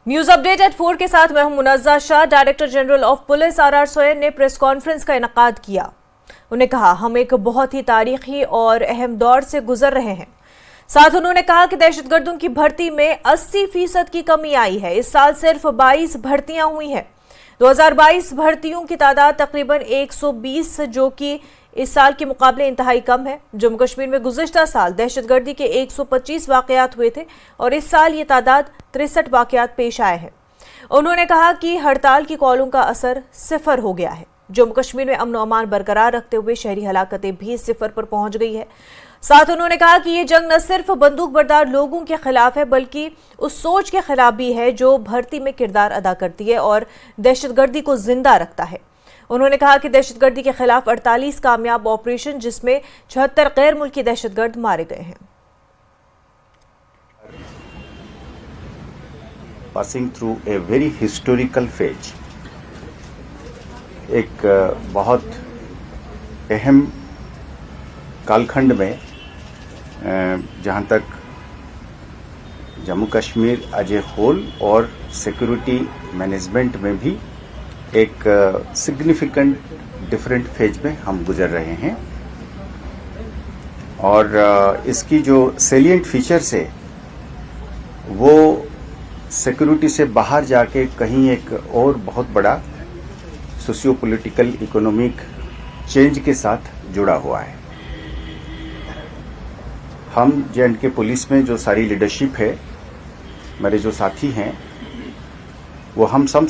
News update eight 4 के साथ मैं हूं Munazza Shah. Director general of police आर सोयन ने प्रेस कॉन्फ्रेंस का इनेकाद किया। उन्होंने कहा, हम एक बहुत ही तारीखी और अहम दौर से गुजर रहे हैं। साथ उन्होंने कहा कि दहशतगर्दों की भर्ती में 80% की कमी आई है। इस साल सिर्फ 22 भर्तियां हुई हैं। 2022 भर्तियों की तादाद तकरीबन 120, जो कि इस साल के मुकाबले इंतहाई कम है। जम्मू कश्मीर में गुज़िश्ता साल दहशतगर्दी के 125 वाकयात हुए थे और इस साल ये तादाद 63 वाकयात पेश आए हैं। उन्होंने कहा कि हड़ताल की कॉलों का असर सिफर हो गया है। जम्मू कश्मीर में अमन अमान बरकरार रखते हुए शहरी हलाकतें भी सिफर पर पहुंच गई है। साथ उन्होंने कहा कि ये जंग न सिर्फ बंदूक बरदार लोगों के खिलाफ है, बल्कि उस सोच के खिलाफ भी है जो भर्ती में किरदार अदा करती है और दहशतगर्दी को जिंदा रखता है। उन्होंने कहा कि दहशतगर्दी के खिलाफ 48 कामयाब ऑपरेशन, जिसमें 76 गैर मुल्की दहशतगर्द मारे गए हैं। Passing through a very historical phase, एक बहुत अहम कालखंड में जहां तक Jammu Kashmir as a whole और सिक्योरिटी मैनेजमेंट में भी एक सिग्निफिकेंट डिफरेंट फेज में हम गुजर रहे हैं। और इसकी जो सेलिएंट फीचर्स है वो सिक्योरिटी से बाहर जाके कहीं एक और बहुत बड़ा सोशियो पॉलिटिकल इकोनॉमिक चेंज के साथ जुड़ा हुआ है। हम जे&के पुलिस में जो सारी लीडरशिप है, मेरे जो साथी हैं, वो हम सब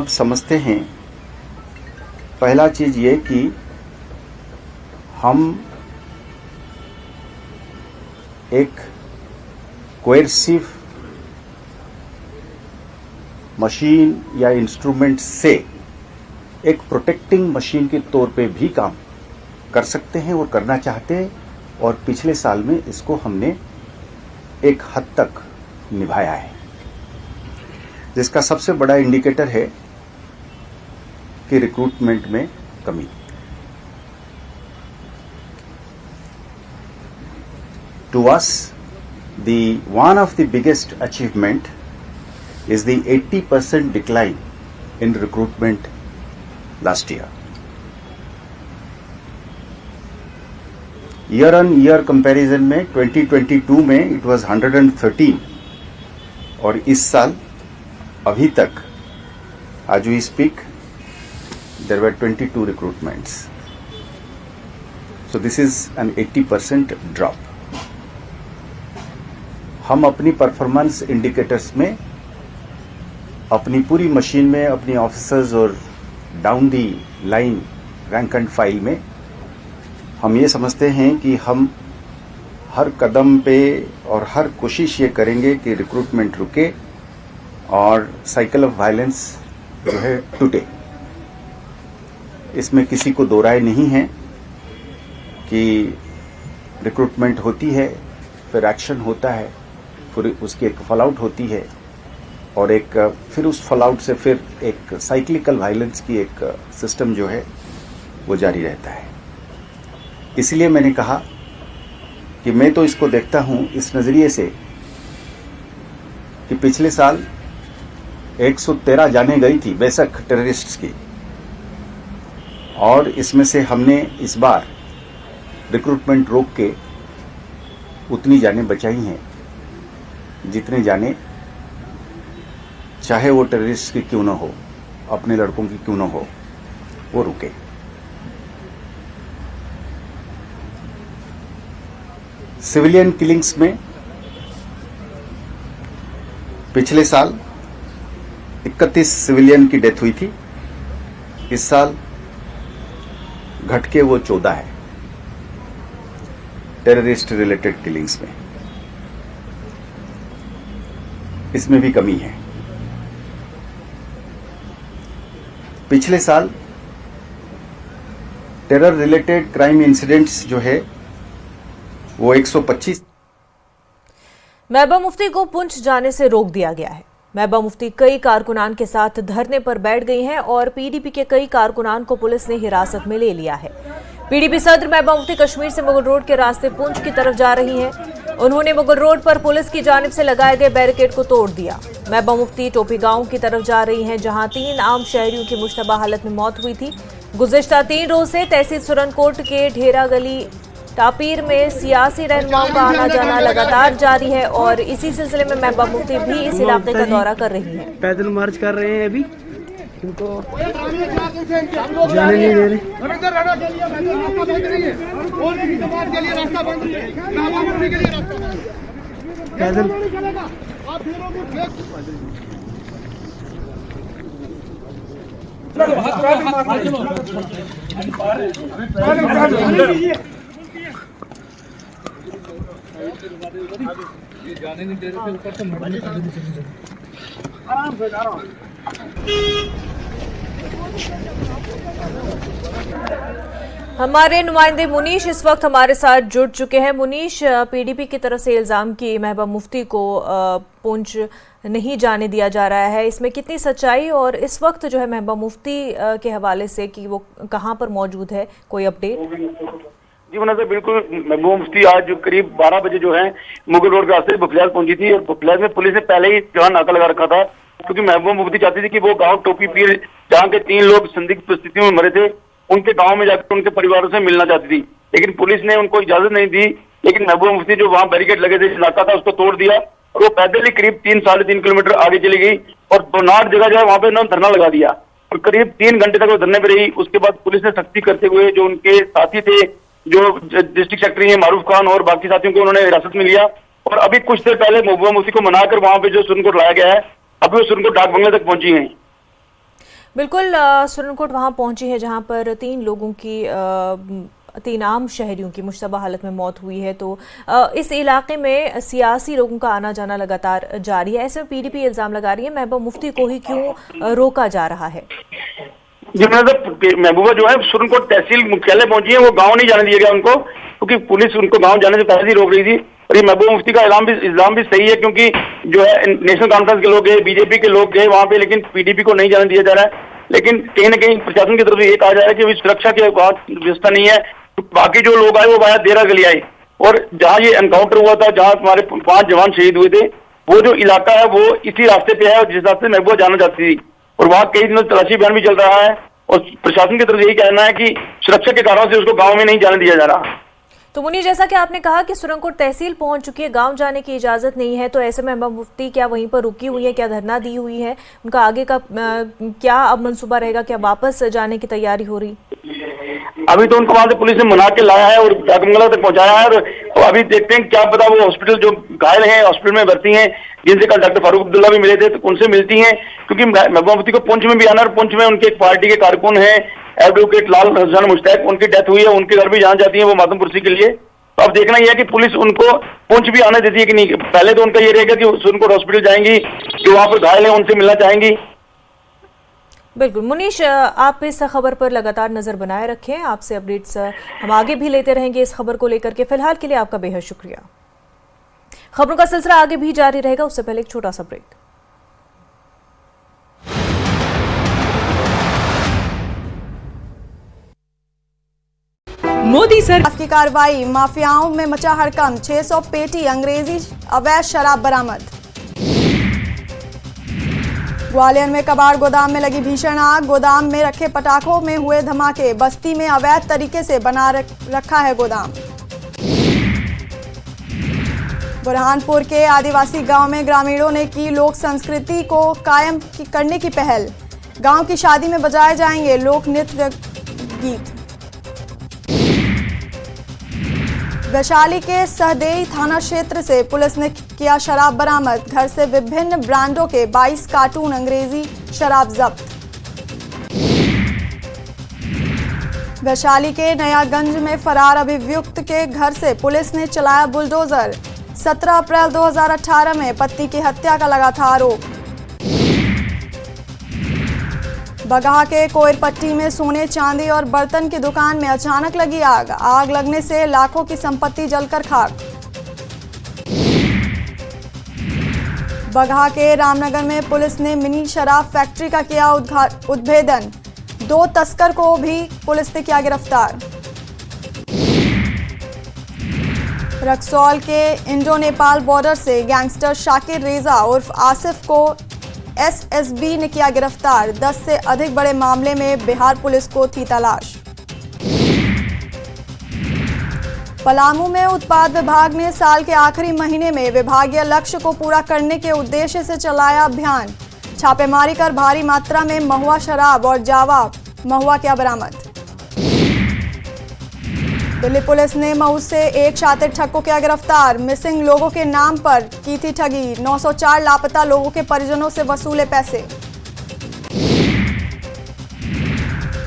समझते हैं। पहला चीज ये कि हम एक कोएर्सिव मशीन या इंस्ट्रूमेंट से एक प्रोटेक्टिंग मशीन के तौर पे भी काम कर सकते हैं और करना चाहते हैं। और पिछले साल में इसको हमने एक हद तक निभाया है, जिसका सबसे बड़ा इंडिकेटर है कि रिक्रूटमेंट में कमी। To us the one of the biggest achievement is the 80% decline in recruitment last year. Year on year comparison में 2022 में it was 113 और इस साल अभी तक as we speak there were 22 recruitments. So this is an 80% drop. हम अपनी performance indicators में अपनी पूरी मशीन में, अपनी ऑफिसर्स और down the line rank and file में हम ये समझते हैं कि हम हर कदम पे और हर कोशिश ये करेंगे कि रिक्रूटमेंट रुके और साइकिल ऑफ वायलेंस जो है टूटे। इसमें किसी को दो राय नहीं है कि रिक्रूटमेंट होती है, फिर एक्शन होता है, फिर उसकी एक फॉल आउट होती है और एक फिर उस फॉल आउट से फिर एक साइक्लिकल वायलेंस की एक सिस्टम जो है वो जारी रहता है। इसलिए मैंने कहा कि मैं तो इसको देखता हूं इस नजरिए से कि पिछले साल 113 जाने गई थी बेशक टेररिस्ट्स की, और इसमें से हमने इस बार रिक्रूटमेंट रोक के उतनी जानें बचाई हैं जितने जाने चाहे वो टेररिस्ट की क्यों ना हो, अपने लड़कों की क्यों ना हो, वो रुके। सिविलियन किलिंग्स में पिछले साल 31 सिविलियन की डेथ हुई थी, इस साल घट के वो 14 है टेररिस्ट रिलेटेड किलिंग्स में। इसमें भी कमी है। पिछले साल टेरर रिलेटेड क्राइम इंसिडेंट्स जो है वो 125। महबूबा मुफ्ती को पुंछ जाने से रोक दिया गया है। महबूबा मुफ्ती कई कारकुनान के साथ धरने पर बैठ गई हैं और पीडीपी के कई कारकुनान को पुलिस ने हिरासत में ले लिया है। पीडीपी सदर महबूबा मुफ्ती कश्मीर से मुगल रोड के रास्ते पुंछ की तरफ जा रही हैं। उन्होंने मुगल रोड पर पुलिस की जानिब से लगाए गए बैरिकेड को तोड़ दिया। महबूबा मुफ्ती टोपी गांव की तरफ जा रही हैं, जहां 3 आम शहरियों की मुश्तबा हालत में मौत हुई थी। गुज़िश्ता 3 रोज से तहसील सुरनकोट के ढेरा गली टापीर में सियासी रहनुमाओं का आना जाना लगातार जारी है और इसी सिलसिले में महबूबा मुफ्ती भी इस इलाके का दौरा कर रही हैं। पैदल मार्च कर रहे हैं, अभी इनको जाने नहीं दे रहे। पैदल जाने नहीं दे रहे थे, ऊपर से आराम से जा रहा हूँ। हमारे नुमाइंदे मुनीश इस वक्त हमारे साथ जुड़ चुके हैं। मुनीश, पीडीपी की तरफ से इल्जाम कि महबूबा मुफ्ती को पुंछ नहीं जाने दिया जा रहा है, इसमें कितनी सच्चाई और इस वक्त जो है महबूबा मुफ्ती के हवाले से कि वो कहां पर मौजूद है, कोई अपडेट? जी मुनज़्ज़र, बिल्कुल महबूबा मुफ्ती आज जो करीब 12 बजे जो है मुगल रोड के रास्ते बुफलियाल पहुंची थी और बुफलियाल में पुलिस ने पहले ही जहां नाका लगा रखा था, क्योंकि महबूबा मुफ्ती चाहती थी कि वो गांव टोपी पीर जहां के 3 लोग संदिग्ध परिस्थितियों में मरे थे, उनके गांव में जाकर उनके परिवारों से मिलना चाहती थी, लेकिन पुलिस ने उनको इजाजत नहीं दी। लेकिन महबूबा मुफ्ती जो वहां बैरिकेड लगे थे, नाका था, उसको तोड़ दिया और वो पैदल ही करीब 3-3.5 किलोमीटर आगे चली गई और 2 जगह जो है वहां पे ना धरना लगा दिया और करीब 3 घंटे तक वो धरने पर रही। उसके बाद पुलिस ने सख्ती करते हुए जो उनके साथी थे, जो डिस्ट्रिक्ट सेक्रेटरी है मारूफ खान और बाकी साथियों को उन्होंने हिरासत में लिया और अभी कुछ देर पहले महबूबा मुफ्ती को मनाकर वहां पे जो सुरनकोट लाया गया है, अभी वो सुरनकोट डाक बंगले तक पहुंची हैं। बिल्कुल, सुरनकोट वहां पहुंची है जहां पर 3 लोगों की 3 आम शहरियों की मुश्तबा हालत में मौत हुई है। तो इस इलाके में सियासी लोगों का आना जाना लगातार जारी है। ऐसे में पीडीपी इल्जाम लगा रही है महबूबा मुफ्ती को ही क्यों रोका जा रहा है? जी महबूबा जो है सुरनकोट तहसील मुख्यालय पहुंची है, वो गांव नहीं जाने दिया गया उनको, क्योंकि पुलिस उनको गांव जाने से पहले ही रोक रही थी। और ये महबूबा मुफ्ती का इल्जाम भी सही है, क्योंकि जो है नेशनल कॉन्फ्रेंस के लोग गए, बीजेपी के लोग गए वहां पे, लेकिन पीडीपी को नहीं जाने दिया जा रहा है। लेकिन कहीं ना कहीं प्रशासन की तरफ से ये कहा जा रहा है कि सुरक्षा की व्यवस्था नहीं है। तो बाकी जो लोग आए वो वाया देरा गली आए और जहाँ ये एनकाउंटर हुआ था, जहाँ हमारे 5 जवान शहीद हुए थे, वो जो इलाका है वो इसी रास्ते पे है और जिस रास्ते महबूबा जाना चाहती थी। और वहाँ कई दिनों तलाशी अभियान भी चल रहा है और प्रशासन की तरफ यही कहना है कि सुरक्षा के कारणों से उसको गांव में नहीं जाने दिया जा रहा। तो मुनीश, जैसा कि आपने कहा कि सुरनकोट तहसील पहुंच चुकी है, गांव जाने की इजाजत नहीं है, तो ऐसे में महबूबा मुफ्ती क्या वहीं पर रुकी हुई है, क्या धरना दी हुई है, उनका आगे का क्या अब मंसूबा रहेगा, क्या वापस जाने की तैयारी हो रही? अभी तो उनको वहां से पुलिस ने मना के लाया है और डाकबंगला तक पहुंचाया है और अभी देखते हैं क्या पता वो हॉस्पिटल जो घायल हैं हॉस्पिटल में भर्ती हैं, जिनसे कल डॉक्टर फारूक अब्दुल्ला भी मिले थे, तो उनसे मिलती हैं, क्योंकि महबूबा मुफ्ती को पुंछ में भी आना और पुंछ में उनके एक पार्टी के कारकुन हैं एडवोकेट लाल हसन मुश्ताक, उनकी डेथ हुई है, उनके घर भी जाना चाहती है वो मातमपुरसी के लिए। तो अब देखना यह है कि पुलिस उनको पुंछ भी आने देती है कि नहीं। पहले तो उनका ये रहेगा कि सुरनकोट हॉस्पिटल जाएंगी, जो वहां पर घायल है उनसे मिलना चाहेंगी। बिल्कुल मुनीश, आप इस खबर पर लगातार नजर बनाए रखें, आपसे अपडेट्स हम आगे भी लेते रहेंगे इस खबर को लेकर के। फिलहाल के लिए आपका बेहद शुक्रिया। खबरों का सिलसिला आगे भी जारी रहेगा, उससे पहले एक छोटा सा ब्रेक। मोदी सरकार की कार्रवाई, माफियाओं में मचा हड़कंप, 600 पेटी अंग्रेजी अवैध शराब बरामद। ग्वालियर में कबाड़ गोदाम में लगी भीषण आग, गोदाम में रखे पटाखों में हुए धमाके, बस्ती में अवैध तरीके से बना रखा है गोदाम। बुरहानपुर के आदिवासी गांव में ग्रामीणों ने की लोक संस्कृति को कायम करने की पहल, गांव की शादी में बजाए जाएंगे लोक नृत्य गीत। वैशाली के सहदेई थाना क्षेत्र से पुलिस ने किया शराब बरामद, घर से विभिन्न ब्रांडों के 22 कार्टून अंग्रेजी शराब जब्त। वैशाली के नयागंज में फरार अभियुक्त के घर से पुलिस ने चलाया बुलडोजर, 17 अप्रैल 2018 में पति की हत्या का लगा था आरोप। बगहा के कोयरपट्टी में सोने चांदी और बर्तन की दुकान में अचानक लगी आग, आग लगने से लाखों की संपत्ति जलकर खाक। बगहा के रामनगर में पुलिस ने मिनी शराब फैक्ट्री का किया उद्भेदन, 2 तस्कर को भी पुलिस ने किया गिरफ्तार। रक्सौल के इंडो नेपाल बॉर्डर से गैंगस्टर शाकिर रेजा उर्फ आसिफ को एसएसबी ने किया गिरफ्तार। 10 से अधिक बड़े मामले में बिहार पुलिस को थी तलाश। पलामू में उत्पाद विभाग ने साल के आखिरी महीने में विभागीय लक्ष्य को पूरा करने के उद्देश्य से चलाया अभियान। छापेमारी कर भारी मात्रा में महुआ शराब और जावा महुआ किया बरामद। दिल्ली पुलिस ने मऊ से एक शातिर ठग को किया गिरफ्तार। मिसिंग लोगों के नाम पर की थी ठगी। 904 लापता लोगों के परिजनों से वसूले पैसे।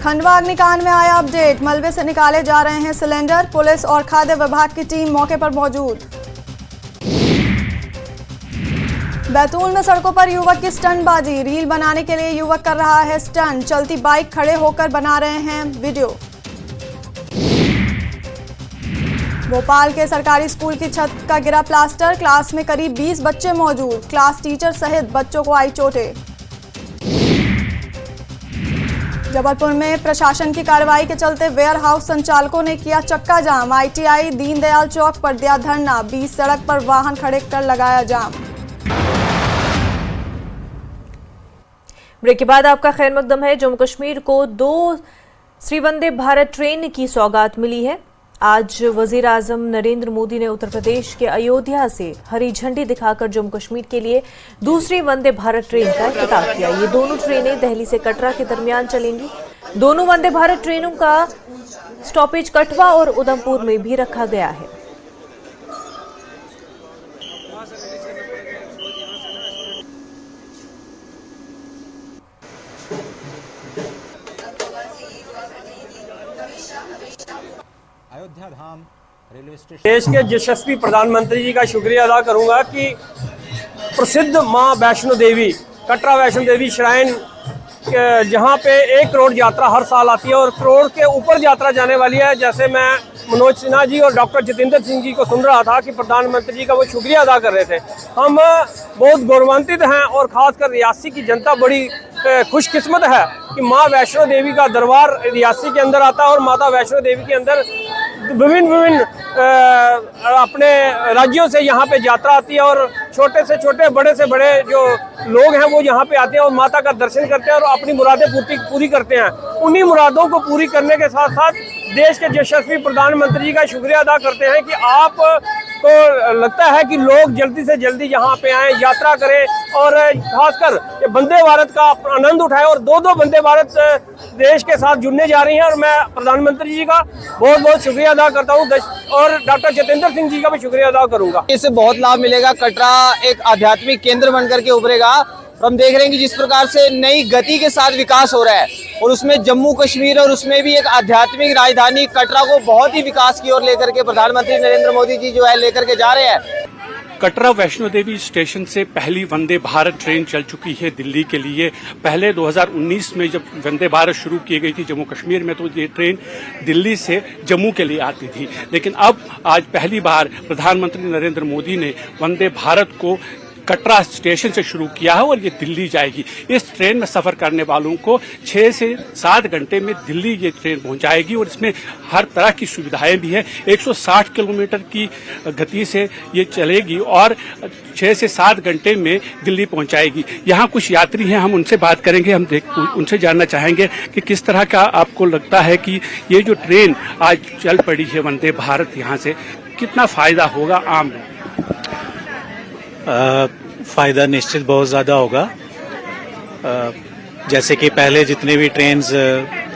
खंडवा अग्निकांड में आया अपडेट। मलबे से निकाले जा रहे हैं सिलेंडर। पुलिस और खाद्य विभाग की टीम मौके पर मौजूद। बैतूल में सड़कों पर युवक की स्टंटबाजी। रील बनाने के लिए युवक कर रहा है स्टंट। चलती बाइक खड़े होकर बना रहे हैं वीडियो। भोपाल के सरकारी स्कूल की छत का गिरा प्लास्टर। क्लास में करीब 20 बच्चे मौजूद। क्लास टीचर सहित बच्चों को आई चोटें। जबलपुर में प्रशासन की कार्रवाई के चलते वेयर हाउस संचालकों ने किया चक्का जाम। आईटीआई दीनदयाल चौक पर दिया धरना। 20 सड़क पर वाहन खड़े कर लगाया जाम। ब्रेक के बाद आपका खैर मकदम है। जम्मू कश्मीर को 2 श्री वंदे भारत ट्रेन की सौगात मिली है। आज वजीर आजम नरेंद्र मोदी ने उत्तर प्रदेश के अयोध्या से हरी झंडी दिखाकर जम्मू कश्मीर के लिए दूसरी वंदे भारत ट्रेन का इफ्तिताह किया। ये दोनों ट्रेनें दिल्ली से कटरा के दरमियान चलेंगी। दोनों वंदे भारत ट्रेनों का स्टॉपेज कठवा और उधमपुर में भी रखा गया है। अयोध्या धाम रेलवे स्टेशन देश के यशस्वी प्रधानमंत्री जी का शुक्रिया अदा करूंगा कि प्रसिद्ध मां वैष्णो देवी कटरा वैष्णो देवी श्राइन जहां पे 1 करोड़ यात्रा हर साल आती है और करोड़ के ऊपर यात्रा जाने वाली है। जैसे मैं मनोज सिन्हा जी और डॉक्टर जितेंद्र सिंह जी को सुन रहा था कि प्रधानमंत्री जी का वो शुक्रिया अदा कर रहे थे। हम बहुत गौरवान्वित हैं और खासकर रियासी की जनता बड़ी खुशकिस्मत है कि माँ वैष्णो देवी का दरबार रियासी के अंदर आता है और माता वैष्णो देवी के अंदर विभिन्न अपने राज्यों से यहाँ पे यात्रा आती है और छोटे से छोटे बड़े से बड़े जो लोग हैं वो यहाँ पे आते हैं और माता का दर्शन करते हैं और अपनी मुरादें पूरी करते हैं। उन्हीं मुरादों को पूरी करने के साथ साथ देश के यशस्वी प्रधानमंत्री जी का शुक्रिया अदा करते हैं कि आप को लगता है कि लोग जल्दी से जल्दी यहाँ पे आएँ, यात्रा करें और खासकर वंदे भारत का आनंद उठाएं और 2 वंदे भारत देश के साथ जुड़ने जा रही हैं। और मैं प्रधानमंत्री जी का बहुत बहुत शुक्रिया अदा करता हूँ और डॉक्टर जितेंद्र सिंह जी का भी शुक्रिया अदा करूंगा। इससे बहुत लाभ मिलेगा। कटरा एक आध्यात्मिक केंद्र बनकर के उभरेगा। हम देख रहे हैं कि जिस प्रकार से नई गति के साथ विकास हो रहा है और उसमें जम्मू कश्मीर और उसमें भी एक आध्यात्मिक राजधानी कटरा को बहुत ही विकास की ओर लेकर के प्रधानमंत्री नरेंद्र मोदी जी जो है लेकर के जा रहे हैं। कटरा वैष्णो देवी स्टेशन से पहली वंदे भारत ट्रेन चल चुकी है दिल्ली के लिए। पहले 2019 में जब वंदे भारत शुरू की गई थी जम्मू कश्मीर में तो ये ट्रेन दिल्ली से जम्मू के लिए आती थी, लेकिन अब आज पहली बार प्रधानमंत्री नरेंद्र मोदी ने वंदे भारत को कटरा स्टेशन से शुरू किया है और ये दिल्ली जाएगी। इस ट्रेन में सफर करने वालों को 6 से 7 घंटे में दिल्ली ये ट्रेन पहुंचाएगी और इसमें हर तरह की सुविधाएं भी हैं। 160 किलोमीटर की गति से ये चलेगी और 6 से 7 घंटे में दिल्ली पहुंचाएगी। यहाँ कुछ यात्री हैं, हम उनसे बात करेंगे। हम उनसे जानना चाहेंगे कि किस तरह का आपको लगता है कि ये जो ट्रेन आज चल पड़ी है वंदे भारत, यहाँ से कितना फायदा होगा आम लोगों? फ़ायदा निश्चित बहुत ज़्यादा होगा। जैसे कि पहले जितने भी ट्रेन्स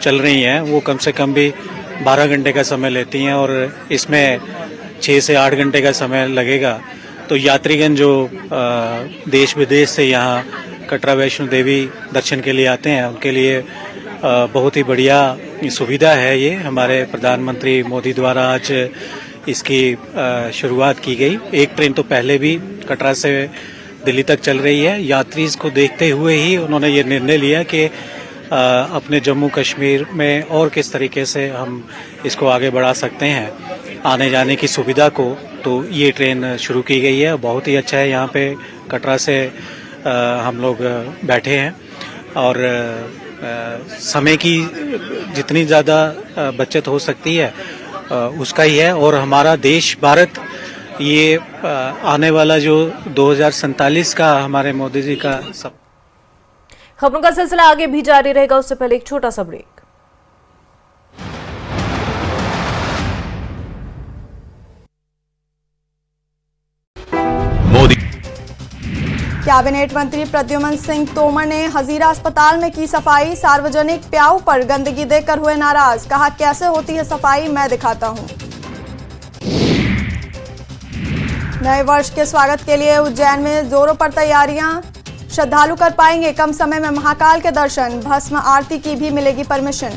चल रही हैं वो कम से कम भी 12 घंटे का समय लेती हैं और इसमें 6 से 8 घंटे का समय लगेगा। तो यात्रीगण जो देश विदेश से यहाँ कटरा वैष्णो देवी दर्शन के लिए आते हैं उनके लिए बहुत ही बढ़िया सुविधा है। ये हमारे प्रधानमंत्री मोदी द्वारा आज इसकी शुरुआत की गई। एक ट्रेन तो पहले भी कटरा से दिल्ली तक चल रही है। यात्री को देखते हुए ही उन्होंने ये निर्णय लिया कि अपने जम्मू कश्मीर में और किस तरीके से हम इसको आगे बढ़ा सकते हैं आने जाने की सुविधा को। तो ये ट्रेन शुरू की गई है, बहुत ही अच्छा है। यहाँ पे कटरा से हम लोग बैठे हैं और समय की जितनी ज़्यादा बचत हो सकती है उसका ही है। और हमारा देश भारत ये आने वाला जो 2047 का हमारे मोदी जी का सब। खबरों का सिलसिला आगे भी जारी रहेगा, उससे पहले एक छोटा सा ब्रेक। मोदी। कैबिनेट मंत्री प्रद्युमन सिंह तोमर ने हजीरा अस्पताल में की सफाई। सार्वजनिक प्याऊ पर गंदगी देखकर हुए नाराज, कहा कैसे होती है सफाई मैं दिखाता हूं। नए वर्ष के स्वागत के लिए उज्जैन में जोरों पर तैयारियां। श्रद्धालु कर पाएंगे कम समय में महाकाल के दर्शन, भस्म आरती की भी मिलेगी परमिशन।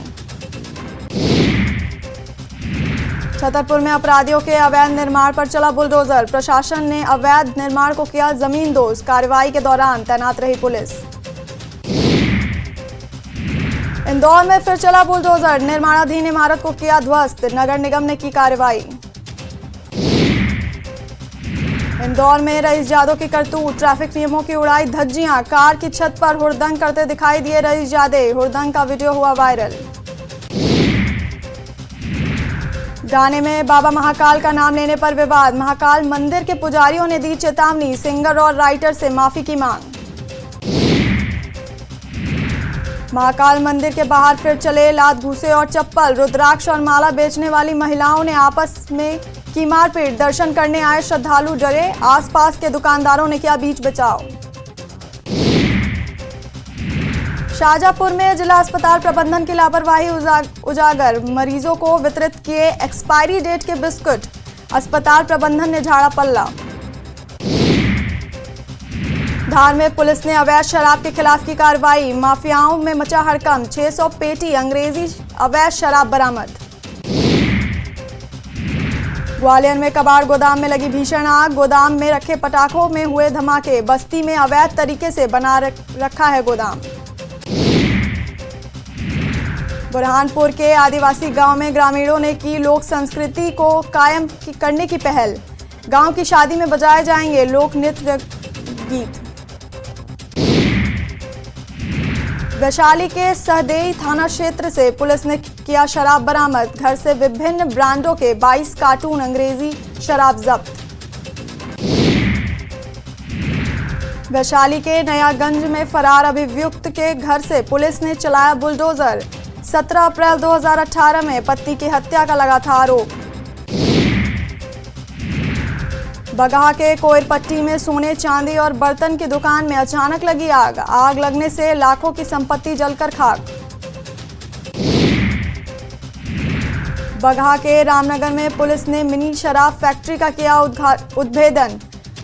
छतरपुर में अपराधियों के अवैध निर्माण पर चला बुलडोजर, प्रशासन ने अवैध निर्माण को किया जमींदोज, कार्रवाई के दौरान तैनात रही पुलिस। इंदौर में फिर चला बुलडोजर, निर्माणाधीन इमारत को किया ध्वस्त, नगर निगम ने की कार्रवाई। इंदौर में रईस जादव की करतूत, ट्रैफिक नियमों की उड़ाई धज्जियां, कार की छत पर हुड़दंग करते दिखाई दिए रईस जादव, हुड़दंग का वीडियो हुआ वायरल। गाने में बाबा महाकाल का नाम लेने पर विवाद, महाकाल मंदिर के पुजारियों ने दी चेतावनी, सिंगर और राइटर से माफी की मांग। महाकाल मंदिर के बाहर फिर चले लात घूसे और चप्पल, रुद्राक्ष और माला बेचने वाली महिलाओं ने आपस में की मारपीट, दर्शन करने आए श्रद्धालु डरे, आसपास के दुकानदारों ने किया बीच बचाव। शाहजहांपुर में जिला अस्पताल प्रबंधन की लापरवाही उजागर, मरीजों को वितरित किए एक्सपायरी डेट के बिस्कुट, अस्पताल प्रबंधन ने झाड़ा पल्ला। धार में पुलिस ने अवैध शराब के खिलाफ की कार्रवाई, माफियाओं में मचा हड़कंप, 600 पेटी अंग्रेजी अवैध शराब बरामद। ग्वालियर में कबाड़ गोदाम में लगी भीषण आग, गोदाम में रखे पटाखों में हुए धमाके, बस्ती में अवैध तरीके से बना रखा है गोदाम। बुरहानपुर के आदिवासी गांव में ग्रामीणों ने की लोक संस्कृति को कायम करने की पहल, गांव की शादी में बजाए जाएंगे लोक नृत्य गीत। वैशाली के सहदेई थाना क्षेत्र से पुलिस ने किया शराब बरामद, घर से विभिन्न ब्रांडों के 22 कार्टून अंग्रेजी शराब जब्त। वैशाली के नयागंज में फरार अभियुक्त के घर से पुलिस ने चलाया बुलडोजर, 17 अप्रैल 2018 में पत्नी की हत्या का लगा था आरोप। बगहा के कोयरपट्टी में सोने चांदी और बर्तन की दुकान में अचानक लगी आग, आग लगने से लाखों की संपत्ति जलकर खाक। बगहा के रामनगर में पुलिस ने मिनी शराब फैक्ट्री का किया उद्भेदन,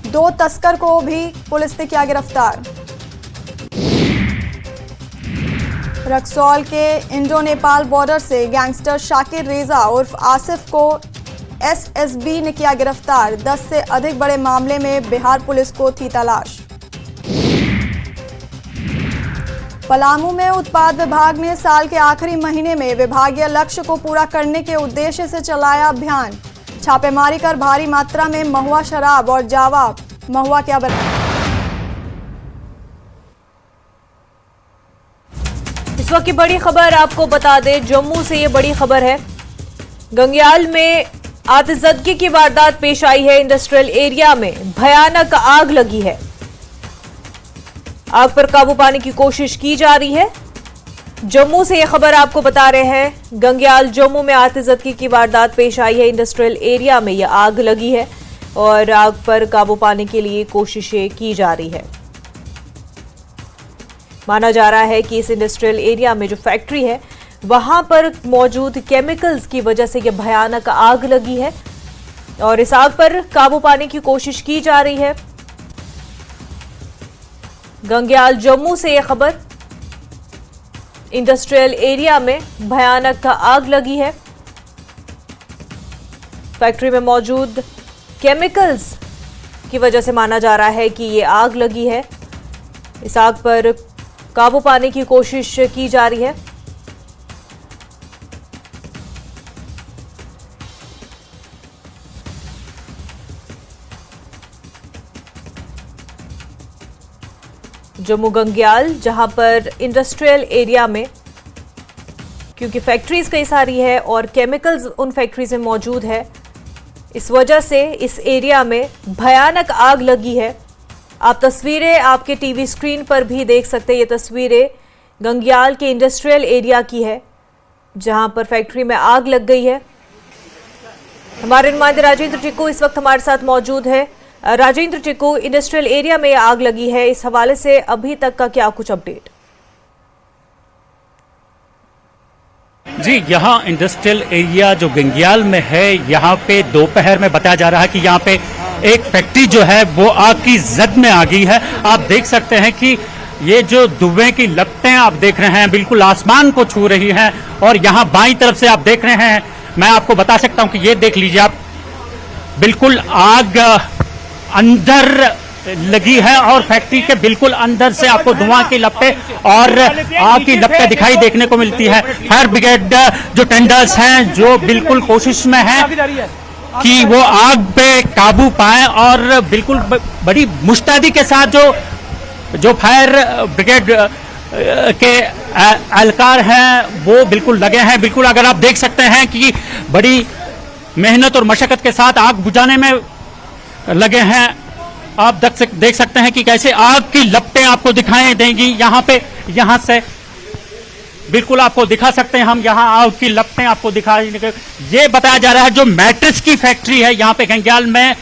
2 तस्कर को भी पुलिस ने किया गिरफ्तार। रक्सौल के इंडो नेपाल बॉर्डर से गैंगस्टर शाकिर रेजा उर्फ आसिफ को एसएसबी ने किया गिरफ्तार, 10 से अधिक बड़े मामले में बिहार पुलिस को थी तलाश। पलामू में उत्पाद विभाग ने साल के आखिरी महीने में विभागीय लक्ष्य को पूरा करने के उद्देश्य से चलाया अभियान, छापेमारी कर भारी मात्रा में महुआ शराब और जावा महुआ क्या बरामद। इस वक्त की बड़ी खबर आपको बता दें, जम्मू से ये बड़ी खबर है। गंग्याल में आतिशबाजी की वारदात पेश आई है, इंडस्ट्रियल एरिया में भयानक आग लगी है। आग पर काबू पाने की कोशिश की जा रही है। जम्मू से यह खबर आपको बता रहे हैं, गंग्याल जम्मू में आतिशबाजी की वारदात पेश आई है, इंडस्ट्रियल एरिया में यह आग लगी है और आग पर काबू पाने के लिए कोशिशें की जा रही है। माना जा रहा है कि इस इंडस्ट्रियल एरिया में जो फैक्ट्री है वहां पर मौजूद केमिकल्स की वजह से यह भयानक आग लगी है और इस आग पर काबू पाने की कोशिश की जा रही है। गंग्याल जम्मू से यह खबर, इंडस्ट्रियल एरिया में भयानक आग लगी है, फैक्ट्री में मौजूद केमिकल्स की वजह से माना जा रहा है कि ये आग लगी है। इस आग पर काबू पाने की कोशिश की जा रही है। जम्मू गंग्याल, जहां पर इंडस्ट्रियल एरिया में, क्योंकि फैक्ट्रीज कई सारी है और केमिकल्स उन फैक्ट्रीज में मौजूद है, इस वजह से इस एरिया में भयानक आग लगी है। आप तस्वीरें आपके टीवी स्क्रीन पर भी देख सकते हैं। ये तस्वीरें गंग्याल के इंडस्ट्रियल एरिया की है, जहां पर फैक्ट्री में आग लग गई है। हमारे नुमाइंदे राजेंद्र चिक्कू इस वक्त हमारे साथ मौजूद है। राजेंद्र चिक्कू, इंडस्ट्रियल एरिया में आग लगी है, इस हवाले से अभी तक का क्या कुछ अपडेट? जी, यहाँ इंडस्ट्रियल एरिया जो गंग्याल में है, यहाँ पे दोपहर में बताया जा रहा है कि यहाँ पे एक फैक्ट्री जो है वो आग की जद में आ गई है। आप देख सकते हैं कि ये जो धुएं की लपटें आप देख रहे हैं बिल्कुल आसमान को छू रही हैं। और यहाँ बाईं तरफ से आप देख रहे हैं, मैं आपको बता सकता हूं कि ये देख लीजिए आप, बिल्कुल आग अंदर लगी है और फैक्ट्री के बिल्कुल अंदर से आपको धुआं की लपटें और आग की लपटें दिखाई देखने को मिलती है। फायर ब्रिगेड जो टेंडर्स हैं जो बिल्कुल कोशिश में हैं कि वो आग पे काबू पाएं और बिल्कुल बड़ी मुस्तैदी के साथ जो फायर ब्रिगेड के एहलकार हैं वो बिल्कुल लगे हैं। बिल्कुल अगर आप देख सकते हैं कि बड़ी मेहनत और मशक्कत के साथ आग बुझाने में लगे हैं। आप देख सकते हैं कि कैसे आग की लपटें आपको दिखाई देंगी। यहाँ से बिल्कुल आपको दिखा सकते हैं हम, यहाँ आग की लपटें आपको दिखाई। ये बताया जा रहा है जो मैट्रिक्स की फैक्ट्री है यहाँ पे गंग्याल में,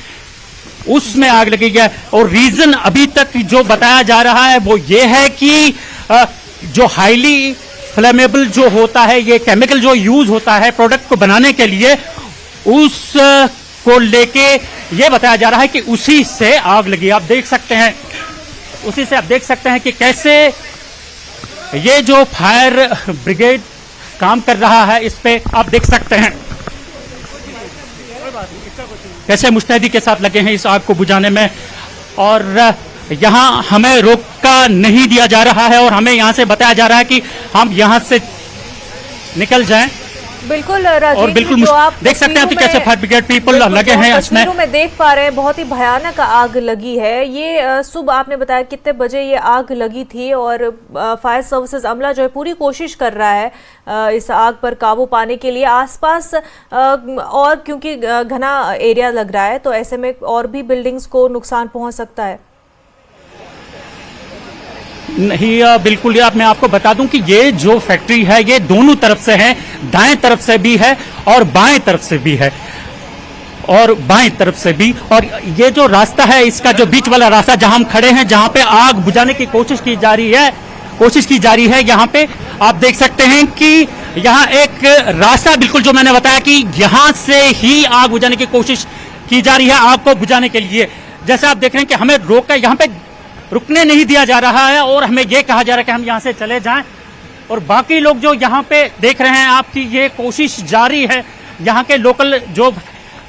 उसमें आग लगी है। और रीजन अभी तक जो बताया जा रहा है वो ये है कि जो हाईली फ्लेमेबल जो होता है, ये केमिकल जो यूज होता है प्रोडक्ट को बनाने के लिए, उस को लेके ये बताया जा रहा है कि उसी से आग लगी। आप देख सकते हैं, उसी से आप देख सकते हैं कि कैसे ये जो फायर ब्रिगेड काम कर रहा है, इस पे आप देख सकते हैं कैसे मुस्तैदी के साथ लगे हैं इस आग को बुझाने में। और यहाँ हमें रोका नहीं दिया जा रहा है और हमें यहाँ से बताया जा रहा है कि हम यहाँ से निकल जाएं। बिल्कुल और बिल्कुल जो आप देख सकते हैं कि कैसे फायर ब्रिगेड पीपल लगे हैं इसमें। तस्वीरों में देख पा रहे हैं बहुत ही भयानक आग लगी है। ये सुबह आपने बताया कितने बजे ये आग लगी थी और फायर सर्विसेज अमला जो है पूरी कोशिश कर रहा है इस आग पर काबू पाने के लिए। आसपास और क्योंकि घना एरिया लग रहा है तो ऐसे में और भी बिल्डिंग्स को नुकसान पहुंच सकता है। नहीं, बिल्कुल मैं आपको बता दूं कि ये जो फैक्ट्री है ये दोनों तरफ से है, दाएं तरफ से भी है और बाएं तरफ से भी है और बाएं तरफ से भी। और ये जो रास्ता है, इसका जो बीच वाला रास्ता जहां हम खड़े हैं, जहां पे आग बुझाने की कोशिश की जा रही है, यहाँ पे आप देख सकते हैं कि यहाँ एक रास्ता बिल्कुल जो मैंने बताया कि यहाँ से ही आग बुझाने की कोशिश की जा रही है आग को बुझाने के लिए। जैसे आप देख रहे हैं कि हमें रोक यहाँ पे रुकने नहीं दिया जा रहा है और हमें यह कहा जा रहा है कि हम यहां से चले जाएं। और बाकी लोग जो यहां पे देख रहे हैं आपकी ये कोशिश जारी है। यहां के लोकल जो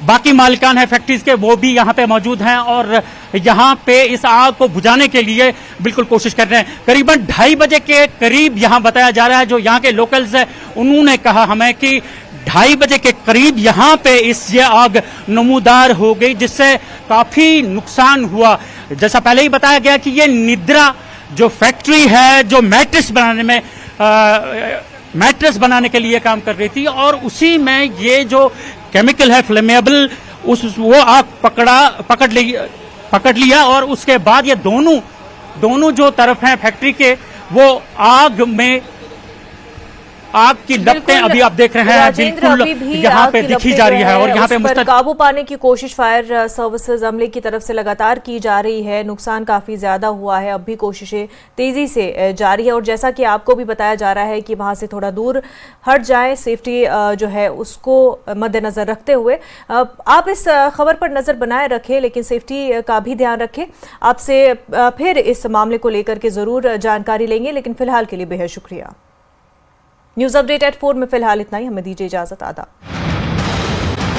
बाकी मालिकान है फैक्ट्रीज के, वो भी यहां पे मौजूद हैं और यहां पे इस आग को बुझाने के लिए बिल्कुल कोशिश कर रहे हैं। करीबन 2:30 बजे के करीब यहां बताया जा रहा है, जो यहां के लोकल्स है उन्होंने कहा हमें कि 2:30 बजे के करीब यहाँ पे ये आग नमूदार हो गई, जिससे काफी नुकसान हुआ। जैसा पहले ही बताया गया कि ये निद्रा जो फैक्ट्री है जो मैट्रेस बनाने के लिए काम कर रही थी और उसी में ये जो केमिकल है फ्लेमेबल वो आग पकड़ लिया और उसके बाद ये दोनों जो तरफ हैं फैक्ट्री के, वो आग की लपटें अभी आप देख रहे हैं बिल्कुल यहाँ पे दिखी जा रही है। और यहाँ पे काबू पाने की कोशिश फायर सर्विसेज अमले की तरफ से लगातार की जा रही है। नुकसान काफी ज्यादा हुआ है, अब भी कोशिशें तेजी से जारी है और जैसा कि आपको भी बताया जा रहा है कि वहां से थोड़ा दूर हट जाएं, सेफ्टी जो है उसको मद्देनजर रखते हुए। आप इस खबर पर नजर बनाए रखें, लेकिन सेफ्टी का भी ध्यान रखें। आपसे फिर इस मामले को लेकर के जरूर जानकारी लेंगे, लेकिन फिलहाल के लिए बेहद शुक्रिया। न्यूज़ अपडेट एट 4 में फिलहाल इतना ही, हमें दीजिए इजाजत। आदाब।